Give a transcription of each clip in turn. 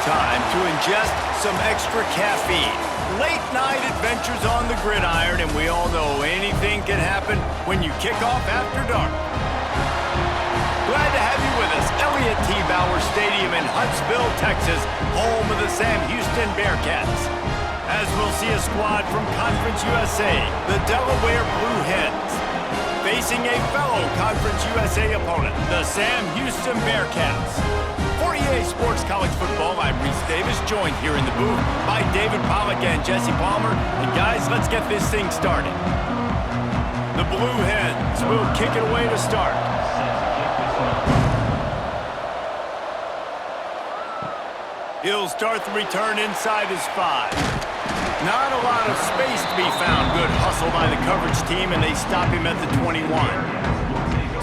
time to ingest some extra caffeine. Late night adventures on the gridiron, and we all know anything can happen when you kick off after dark. Glad to have you with us. Elliott T. Bauer Stadium in Huntsville, Texas, home of the Sam Houston Bearcats. As we'll see a squad from Conference USA, the Delaware Blue Hens, facing a fellow Conference USA opponent, the Sam Houston Bearcats. For EA Sports College Football, I'm Reese Davis, joined here in the booth by David Pollack and Jesse Palmer. And guys, let's get this thing started. The Blue Hens will kick it away to start. He'll start the return inside his 5. Not a lot of space to be found. Good hustle by the coverage team, and they stop him at the 21.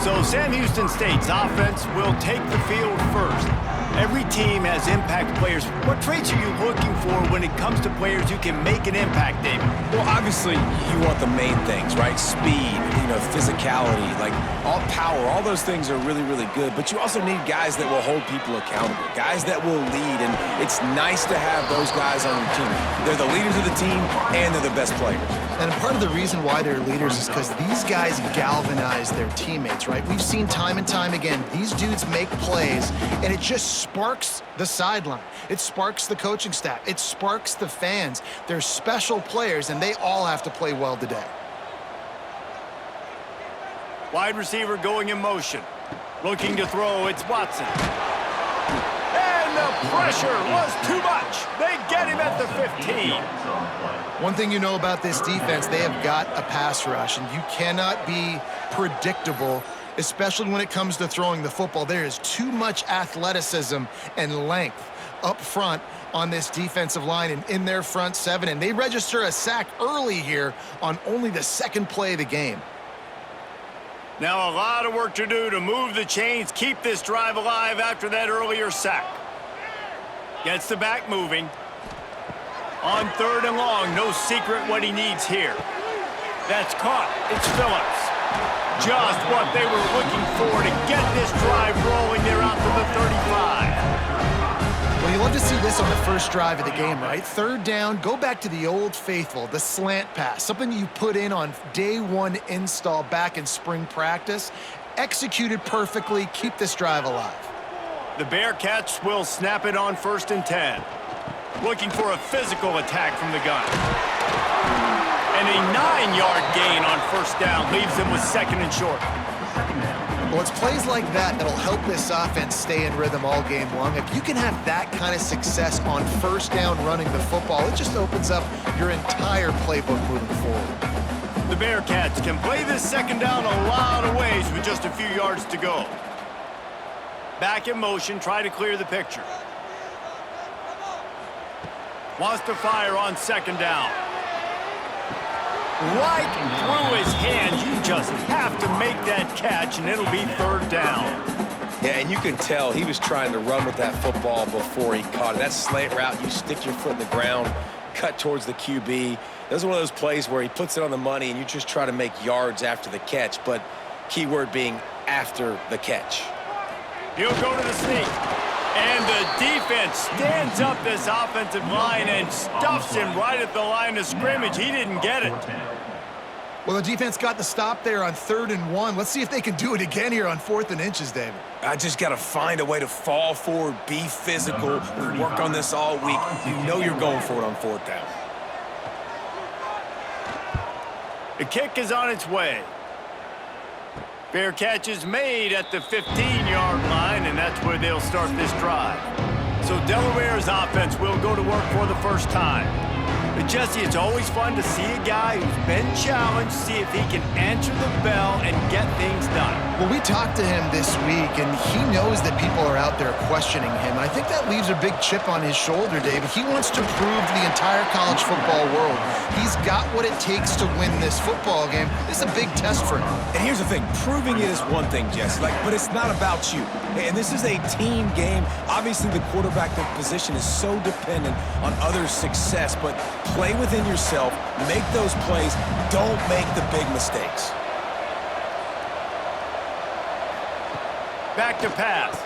So Sam Houston State's offense will take the field first. Every team has impact players. What traits are you looking for when it comes to players who can make an impact, David? Well, obviously, you want the main things, right? Speed, physicality, like all power, all those things are really, really good. But you also need guys that will hold people accountable, guys that will lead. And it's nice to have those guys on your team. They're the leaders of the team, and they're the best players. And part of the reason why they're leaders is because these guys galvanize their teammates, right? We've seen time and time again, these dudes make plays, and it just sparks the sideline. It sparks the coaching staff. It sparks the fans. They're special players, and they all have to play well today. Wide receiver going in motion. Looking to throw, it's Watson. And the pressure was too much. They get him at the 15. One thing you know about this defense, they have got a pass rush, and you cannot be predictable, especially when it comes to throwing the football. There is too much athleticism and length up front on this defensive line and in their front 7, and they register a sack early here on only the second play of the game. Now a lot of work to do to move the chains, keep this drive alive after that earlier sack. Gets the back moving. On 3rd and long, no secret what he needs here. That's caught. It's Phillips. Just what they were looking for to get this drive rolling. They're out to the 35. Well, you love to see this on the first drive of the game, right? 3rd down, go back to the old faithful, the slant pass, something you put in on day 1 install back in spring practice. Executed perfectly, keep this drive alive. The Bearcats will snap it on 1st and 10. Looking for a physical attack from the gun. And a 9-yard gain on 1st down leaves them with 2nd and short. Well, it's plays like that that'll help this offense stay in rhythm all game long. If you can have that kind of success on 1st down running the football, it just opens up your entire playbook moving forward. The Bearcats can play this 2nd down a lot of ways with just a few yards to go. Back in motion, try to clear the picture. Wants to fire on 2nd down. Right through his hands. You just have to make that catch, and it'll be 3rd down. Yeah, and you can tell he was trying to run with that football before he caught it. That slant route, you stick your foot in the ground, cut towards the QB. This is one of those plays where he puts it on the money, and you just try to make yards after the catch, but keyword being after the catch. He'll go to the sneak. And the defense stands up this offensive line and stuffs him right at the line of scrimmage. He didn't get it. Well, the defense got the stop there on 3rd and 1. Let's see if they can do it again here on 4th and inches, David. I just got to find a way to fall forward, be physical. We work on this all week. You know you're going for it on 4th down. The kick is on its way. Fair catch is made at the 15-yard line, and that's where they'll start this drive. So Delaware's offense will go to work for the first time. But Jesse, it's always fun to see a guy who's been challenged, see if he can answer the bell and get things done. Well, we talked to him this week, and he knows that people are out there questioning him. And I think that leaves a big chip on his shoulder, David. He wants to prove to the entire college football world he's got what it takes to win this football game. This is a big test for him. And here's the thing, proving it is one thing, Jesse, but it's not about you. And this is a team game. Obviously, the quarterback position is so dependent on others' success, but play within yourself, make those plays, don't make the big mistakes. Back to pass.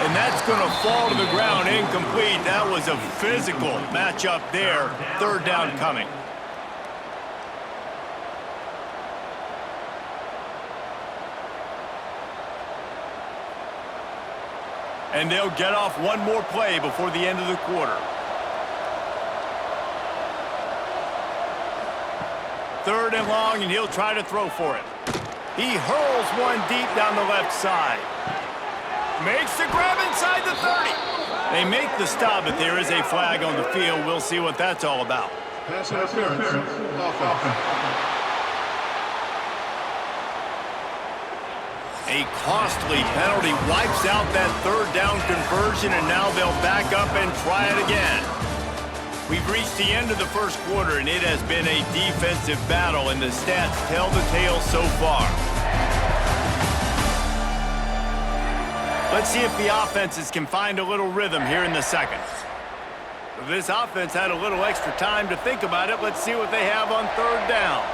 and that's going to fall to the ground incomplete. That was a physical matchup there. Third down coming. And they'll get off one more play before the end of the quarter. Third and long, and he'll try to throw for it. He hurls one deep down the left side. Makes the grab inside the 30. They make the stop, but there is a flag on the field. We'll see what that's all about. Pass interference. Offense. A costly penalty wipes out that third down conversion, and now they'll back up and try it again. We've reached the end of the first quarter, and it has been a defensive battle, and the stats tell the tale so far. Let's see if the offenses can find a little rhythm here in the second. If this offense had a little extra time to think about it, let's see what they have on third down.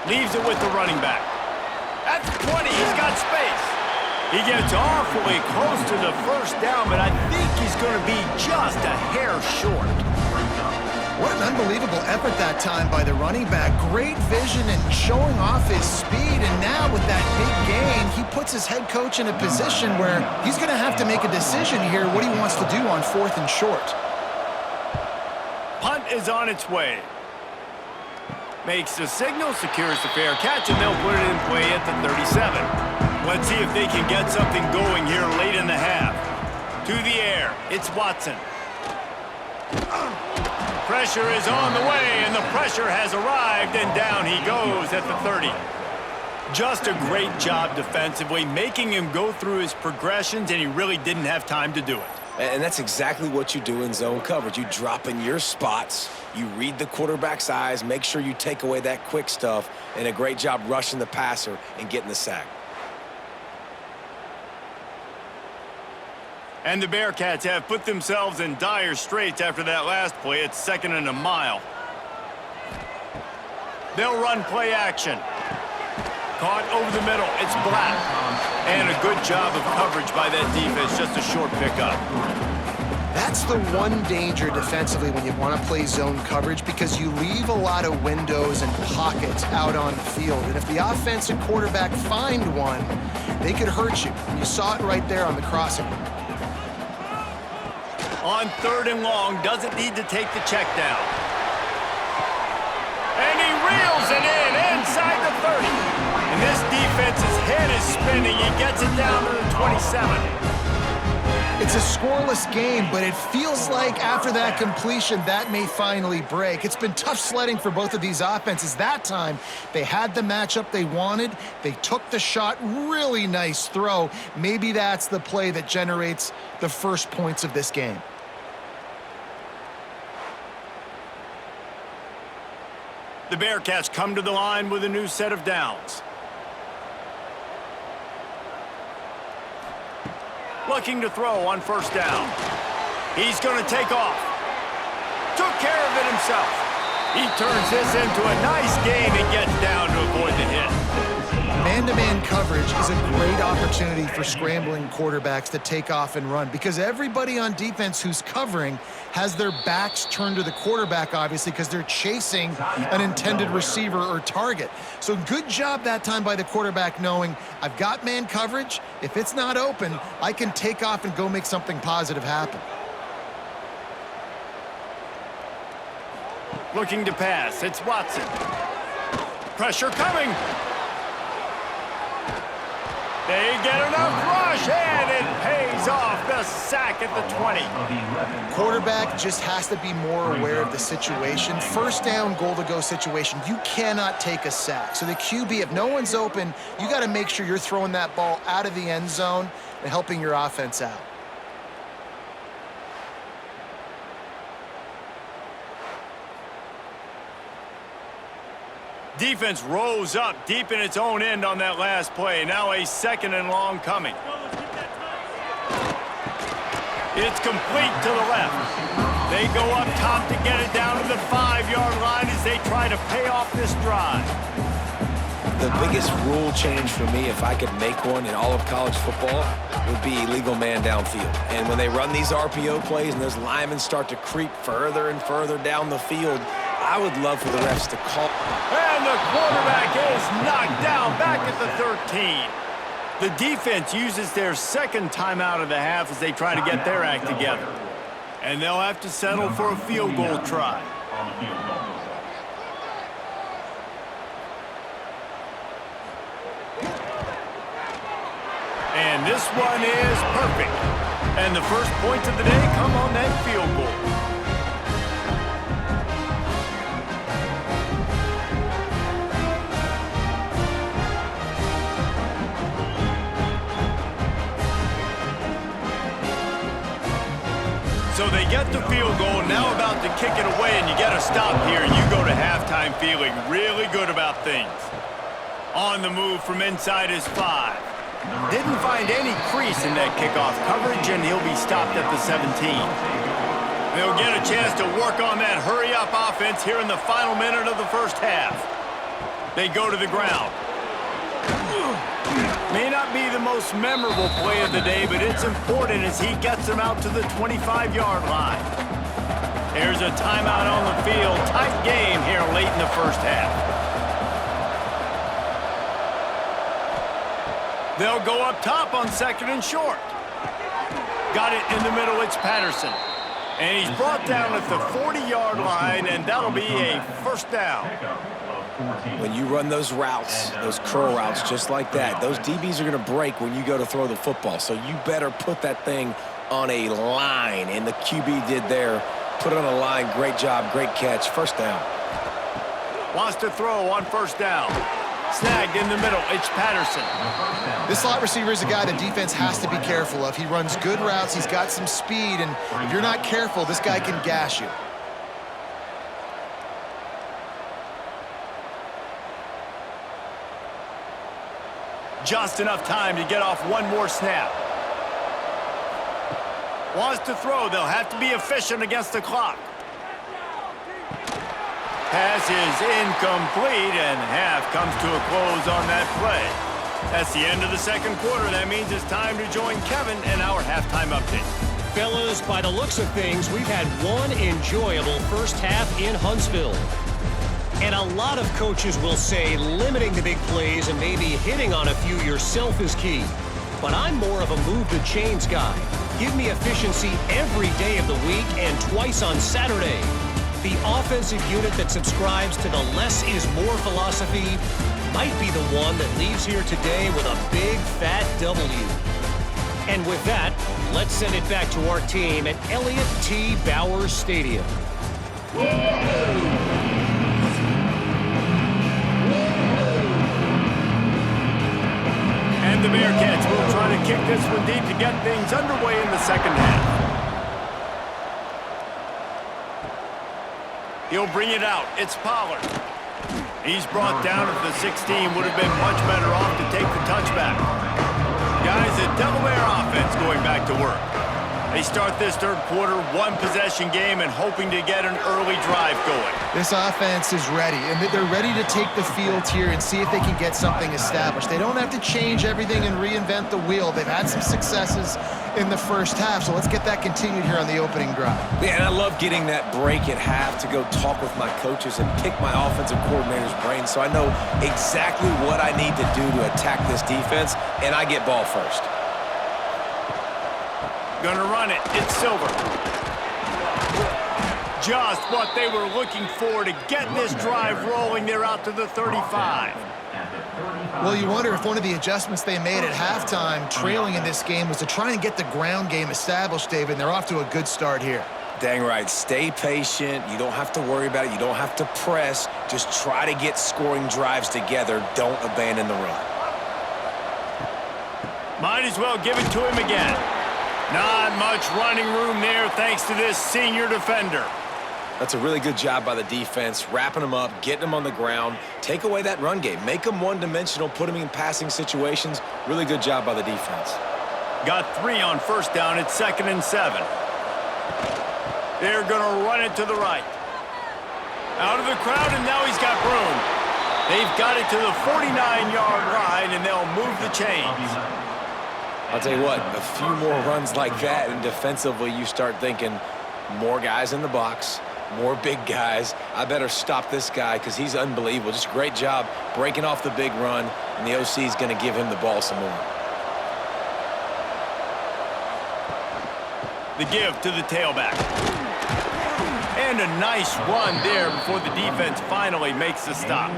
Leaves it with the running back. At the 20, he's got space. He gets awfully close to the first down, but I think he's going to be just a hair short. What an unbelievable effort that time by the running back. Great vision and showing off his speed, and now with that big gain, he puts his head coach in a position where he's going to have to make a decision here what he wants to do on 4th and short. Punt is on its way. Makes the signal, secures the fair catch, and they'll put it in play at the 37. Let's see if they can get something going here late in the half. To the air, it's Watson. Pressure is on the way, and the pressure has arrived, and down he goes at the 30. Just a great job defensively, making him go through his progressions, and he really didn't have time to do it. And that's exactly what you do in zone coverage. You drop in your spots, you read the quarterback's eyes, make sure you take away that quick stuff, and a great job rushing the passer and getting the sack. And the Bearcats have put themselves in dire straits after that last play. It's 2nd and a mile. They'll run play action. Caught over the middle. It's Black. And a good job of coverage by that defense. Just a short pickup. That's the one danger defensively when you want to play zone coverage, because you leave a lot of windows and pockets out on the field. And if the offensive quarterback find one, they could hurt you. And you saw it right there on the crossing. On 3rd and long, doesn't need to take the check down. And he reels it in inside the 30. And this defense's head is spinning. He gets it down to the 27. It's a scoreless game, but it feels like after that completion, that may finally break. It's been tough sledding for both of these offenses. That time, they had the matchup they wanted. They took the shot. Really nice throw. Maybe that's the play that generates the first points of this game. The Bearcats come to the line with a new set of downs. Looking to throw on 1st down. He's going to take off. Took care of it himself. He turns this into a nice gain and gets down to avoid the hit. Man-to-man coverage is a great opportunity for scrambling quarterbacks to take off and run, because everybody on defense who's covering has their backs turned to the quarterback, obviously, because they're chasing an intended receiver or target. So good job that time by the quarterback knowing, I've got man coverage. If it's not open, I can take off and go make something positive happen. Looking to pass, it's Watson. Pressure coming. They get enough rush, and it pays off. The sack at the 20. Quarterback just has to be more aware of the situation. 1st down, goal-to-go situation. You cannot take a sack. So the QB, if no one's open, you got to make sure you're throwing that ball out of the end zone and helping your offense out. Defense rose up deep in its own end on that last play. Now a 2nd and long coming. It's complete to the left. They go up top to get it down to the 5-yard line as they try to pay off this drive. the biggest rule change for me, if I could make one in all of college football, would be illegal man downfield. And when they run these RPO plays and those linemen start to creep further and further down the field, I would love for the refs to call. And the quarterback is knocked down back at the 13. The defense uses their second timeout of the half as they try to get their act together. And they'll have to settle for a field goal try. And this one is perfect. And the first points of the day come on that field goal. So they get the field goal, now about to kick it away, and you get a stop here. You go to halftime feeling really good about things. On the move from inside his 5. Didn't find any crease in that kickoff coverage, and he'll be stopped at the 17. They'll get a chance to work on that hurry-up offense here in the final minute of the first half. They go to the ground. May not be the most memorable play of the day, but it's important as he gets them out to the 25-yard line. There's a timeout on the field. Tight game here late in the first half. They'll go up top on second and short. Got it in the middle. It's Patterson. And he's brought down at the 40-yard line, and that'll be a first down. When you run those routes, those curl routes just like that, those DBs are going to break when you go to throw the football. So you better put that thing on a line, and the QB did there. Put it on a line. Great job. Great catch. First down. Wants to throw on first down. Snagged in the middle. It's Patterson. This slot receiver is a guy the defense has to be careful of. He runs good routes. He's got some speed, and if you're not careful, this guy can gash you. Just enough time to get off one more snap. Wants to throw. They'll have to be efficient against the clock. Pass is incomplete, and half comes to a close on that play. That's the end of the second quarter. That means it's time to join Kevin and our halftime update. Fellas, by the looks of things, we've had one enjoyable first half in Huntsville. And a lot of coaches will say limiting the big plays and maybe hitting on a few yourself is key. But I'm more of a move the chains guy. Give me efficiency every day of the week and twice on Saturday. The offensive unit that subscribes to the less is more philosophy might be the one that leaves here today with a big fat W. And with that, let's send it back to our team at Elliott T. Bowers Stadium. And the Bearcats will try to kick this one deep to get things underway in the second half. He'll bring it out. It's Pollard. He's brought down at the 16. Would have been much better off to take the touchback. Guys, the Delaware offense going back to work. They start this third quarter, one-possession game, and hoping to get an early drive going. This offense is ready, and they're ready to take the field here and see if they can get something established. They don't have to change everything and reinvent the wheel. They've had some successes in the first half, so let's get that continued here on the opening drive. Yeah, and I love getting that break at half to go talk with my coaches and pick my offensive coordinator's brain so I know exactly what I need to do to attack this defense, and I get ball first. Gonna run it. It's Silver. Just what they were looking for to get this drive rolling. They're out to the 35. Well, you wonder if one of the adjustments they made at halftime, trailing in this game, was to try and get the ground game established, David, and they're off to a good start here. Dang right. Stay patient. You don't have to worry about it. You don't have to press. Just try to get scoring drives together. Don't abandon the run. Might as well give it to him again. Not much running room there thanks to this senior defender. That's a really good job by the defense, wrapping them up, getting them on the ground. Take away that run game. Make them one-dimensional, put them in passing situations. Really good job by the defense. Got 3 on first down. It's 2nd and 7. They're going to run it to the right. Out of the crowd, and now he's got room. They've got it to the 49-yard line, and they'll move the chains. I'll tell you what, a few more runs like that, and defensively you start thinking more guys in the box, more big guys. I better stop this guy because he's unbelievable. Just a great job breaking off the big run, and the OC is going to give him the ball some more. The give to the tailback. And a nice run there before the defense finally makes the stop.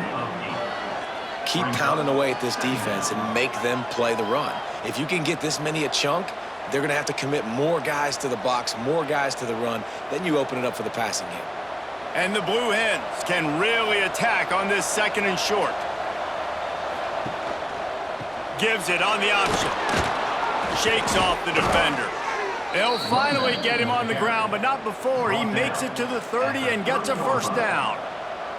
Keep pounding away at this defense and make them play the run. If you can get this many a chunk, they're going to have to commit more guys to the box, more guys to the run. Then you open it up for the passing game. And the Blue Hens can really attack on this 2nd and short. Gives it on the option. Shakes off the defender. They'll finally get him on the ground, but not before he makes it to the 30 and gets a first down.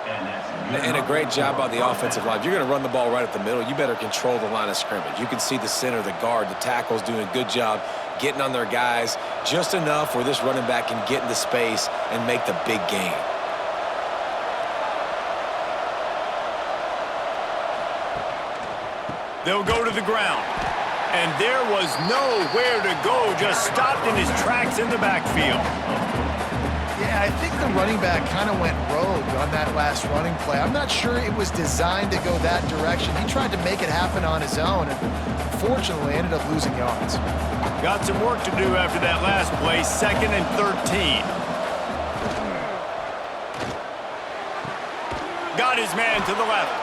And a great job by the offensive line. If you're going to run the ball right at the middle, you better control the line of scrimmage. You can see the center, the guard, the tackles doing a good job getting on their guys just enough where this running back can get into space and make the big gain. They'll go to the ground. And there was nowhere to go, just stopped in his tracks in the backfield. Yeah, I think the running back kind of went rogue on that last running play. I'm not sure it was designed to go that direction. He tried to make it happen on his own, and unfortunately ended up losing yards. Got some work to do after that last play, 2nd and 13. Got his man to the left.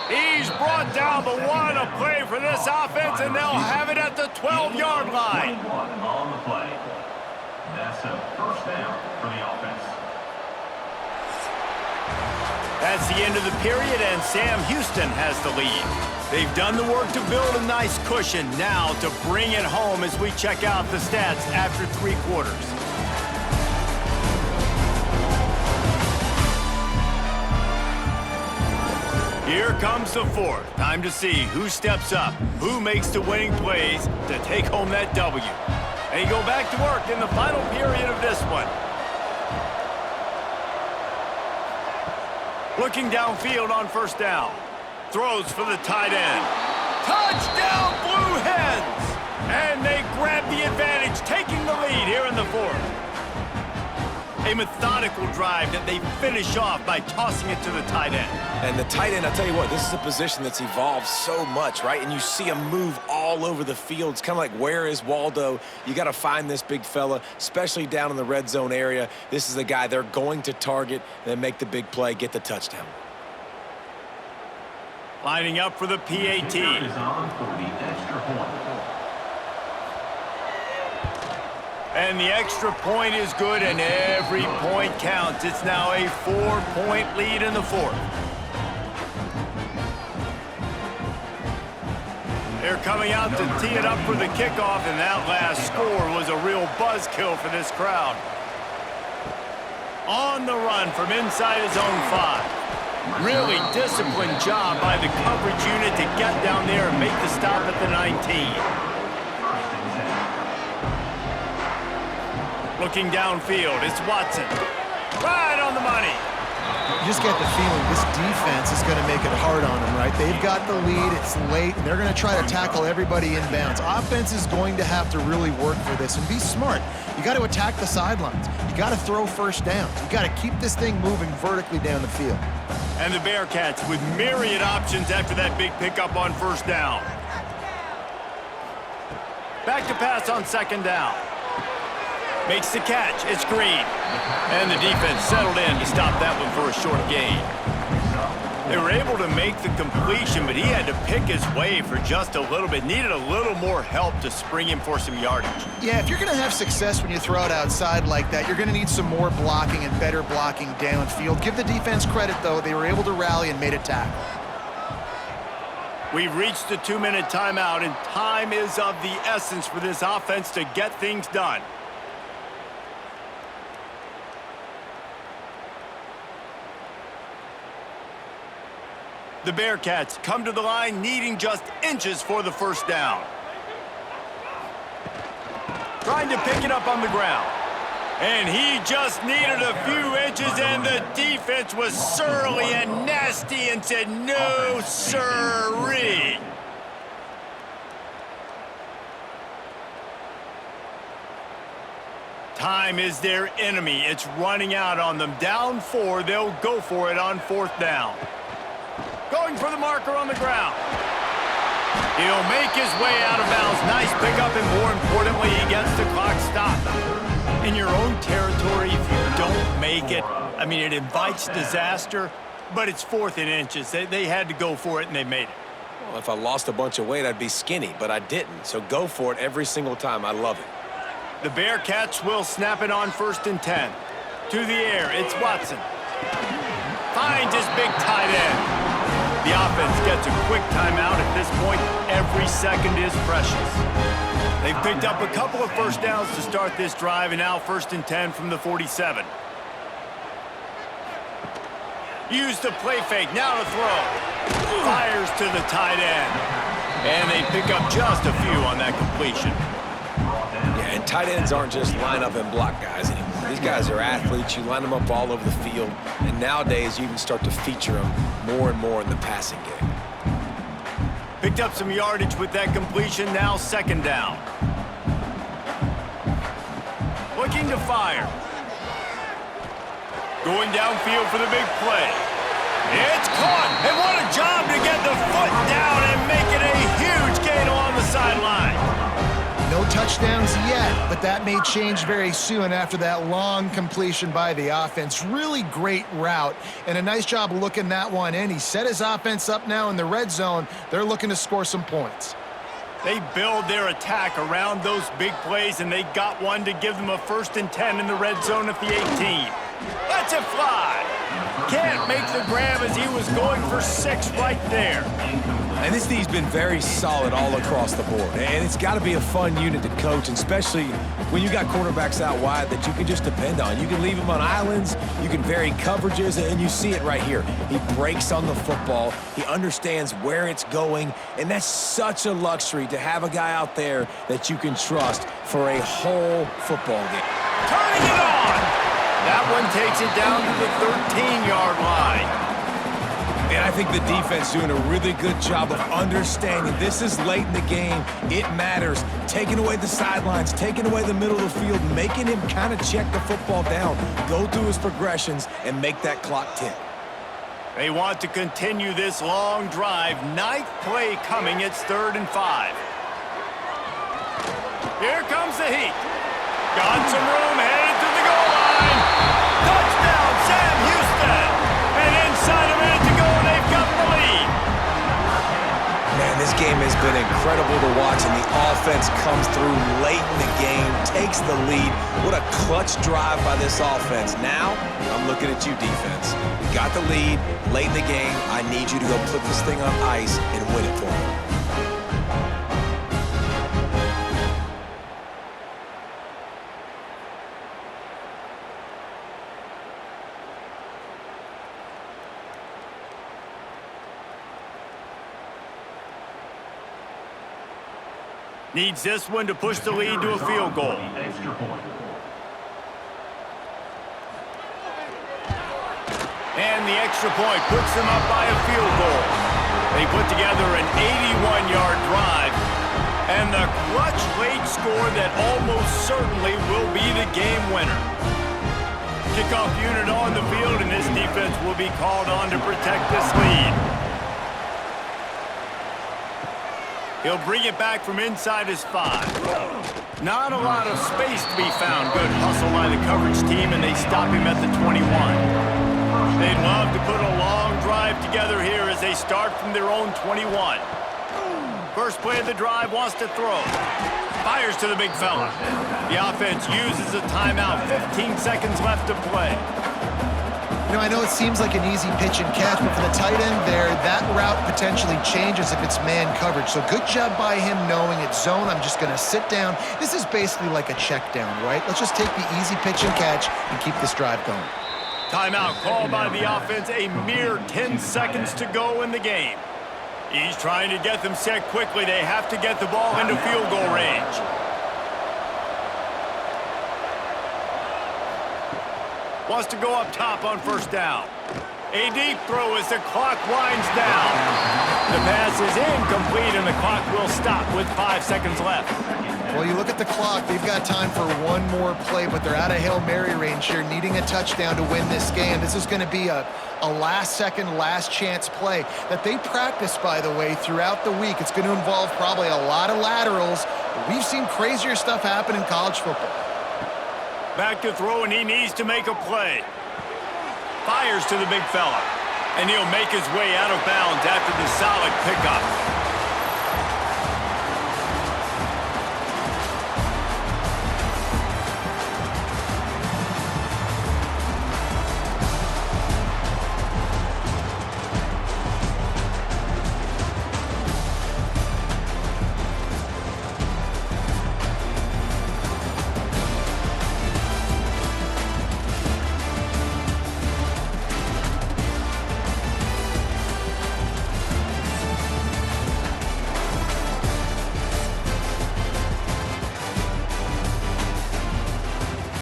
He's brought down, but what a play for this offense, and they'll have it at the 12-yard line. On the play. That's a first down for the offense. That's the end of the period, and Sam Houston has the lead. They've done the work to build a nice cushion. Now to bring it home as we check out the stats after 3 quarters. Here comes the 4th. Time to see who steps up, who makes the winning plays to take home that W. They go back to work in the final period of this one. Looking downfield on first down. Throws for the tight end. Touchdown, Blue Hens! And they grab the advantage, taking the lead here in the 4th. A methodical drive that they finish off by tossing it to the tight end. And the tight end, I'll tell you what, this is a position that's evolved so much, right? And you see him move all over the field. It's kind of like, where is Waldo? You got to find this big fella, especially down in the red zone area. This is the guy they're going to target, then make the big play, get the touchdown. Lining up for the PAT. Is on for the extra point. And the extra point is good, and every point counts. It's now a 4-point lead in the 4th. They're coming out to tee it up for the kickoff, and that last score was a real buzzkill for this crowd. On the run from inside his own 5. Really disciplined job by the coverage unit to get down there and make the stop at the 19. Looking downfield, it's Watson. Right on the money. You just get the feeling this defense is going to make it hard on them, right? They've got the lead, it's late, and they're going to try to tackle everybody inbounds. Offense is going to have to really work for this and be smart. You got to attack the sidelines. You got to throw first downs. You got to keep this thing moving vertically down the field. And the Bearcats with myriad options after that big pickup on first down. Back to pass on 2nd down. Makes the catch. It's Green. And the defense settled in to stop that one for a short gain. They were able to make the completion, but he had to pick his way for just a little bit. Needed a little more help to spring him for some yardage. Yeah, if you're going to have success when you throw it outside like that, you're going to need some more blocking and better blocking downfield. Give the defense credit, though. They were able to rally and made a tackle. We've reached the 2-minute timeout, and time is of the essence for this offense to get things done. The Bearcats come to the line needing just inches for the first down. Trying to pick it up on the ground. And he just needed a few inches, and the defense was surly and nasty and said, no, sirree. Time is their enemy. It's running out on them. Down 4, they'll go for it on 4th down. Going for the marker on the ground. He'll make his way out of bounds. Nice pickup, and more importantly, he gets the clock stopped. In your own territory, if you don't make it, I mean, it invites disaster, but it's 4th and inches. They had to go for it, and they made it. Well, if I lost a bunch of weight, I'd be skinny, but I didn't. So go for it every single time. I love it. The Bearcats will snap it on 1st and 10. To the air, it's Watson. Finds his big tight end. The offense gets a quick timeout. At this point, every second is precious. They've picked up a couple of first downs to start this drive, and now 1st and 10 from the 47. Use the play fake, now to throw. Fires to the tight end. And they pick up just a few on that completion. Yeah, and tight ends aren't just line up and block guys anymore. These guys are athletes. You line them up all over the field. And nowadays, you even start to feature them more and more in the passing game. Picked up some yardage with that completion, now 2nd down. Looking to fire. Going downfield for the big play. It's caught, and what a job to get the foot down and make it a huge gain along the sideline. No touchdowns yet, but that may change very soon after that long completion by the offense. Really great route, and a nice job looking that one in. He set his offense up now in the red zone. They're looking to score some points. They build their attack around those big plays, and they got one to give them a 1st and 10 in the red zone at the 18. Lets it fly. Can't make the grab as he was going for 6 right there. And this team's been very solid all across the board. And it's got to be a fun unit to coach, and especially when you got cornerbacks out wide that you can just depend on. You can leave them on islands, you can vary coverages, and you see it right here. He breaks on the football, he understands where it's going, and that's such a luxury to have a guy out there that you can trust for a whole football game. Turning it on! That one takes it down to the 13-yard line. And I think the defense doing a really good job of understanding this is late in the game. It matters. Taking away the sidelines, taking away the middle of the field, making him kind of check the football down, go through his progressions, and make that clock tick. They want to continue this long drive. 9th play coming. It's 3rd and 5. Here comes the heat. Got some room, headed to the goal line. Touchdown, Sam Houston. And inside a minute to go, they've got the lead. Man, this game has been incredible to watch, and the offense comes through late in the game, takes the lead. What a clutch drive by this offense. Now, I'm looking at you, defense. You got the lead late in the game. I need you to go put this thing on ice and win it for me. Needs this one to push the lead to a field goal. Extra point. And the extra point puts them up by a field goal. They put together an 81-yard drive. And the clutch late score that almost certainly will be the game winner. Kickoff unit on the field, and this defense will be called on to protect this lead. He'll bring it back from inside his 5. Not a lot of space to be found. Good hustle by the coverage team, and they stop him at the 21. They'd love to put a long drive together here as they start from their own 21. First play of the drive, wants to throw. Fires to the big fella. The offense uses a timeout. 15 seconds left to play. You know, I know it seems like an easy pitch and catch, but for the tight end there, that route potentially changes if it's man coverage. So good job by him knowing it's zone. I'm just going to sit down. This is basically like a check down, right? Let's just take the easy pitch and catch and keep this drive going. Timeout called by the offense. A mere 10 seconds to go in the game. He's trying to get them set quickly. They have to get the ball into field goal range. wants to go up top on first down. A deep throw as the clock winds down. The pass is incomplete, and the clock will stop with 5 seconds left. Well, you look at the clock, they've got time for one more play, but they're out of Hail Mary range here, needing a touchdown to win this game. This is going to be a last-second, last-chance play that they practice, by the way, throughout the week. It's going to involve probably a lot of laterals. We've seen crazier stuff happen in college football. Back to throw, and he needs to make a play. Fires to the big fella, and he'll make his way out of bounds after the solid pickup.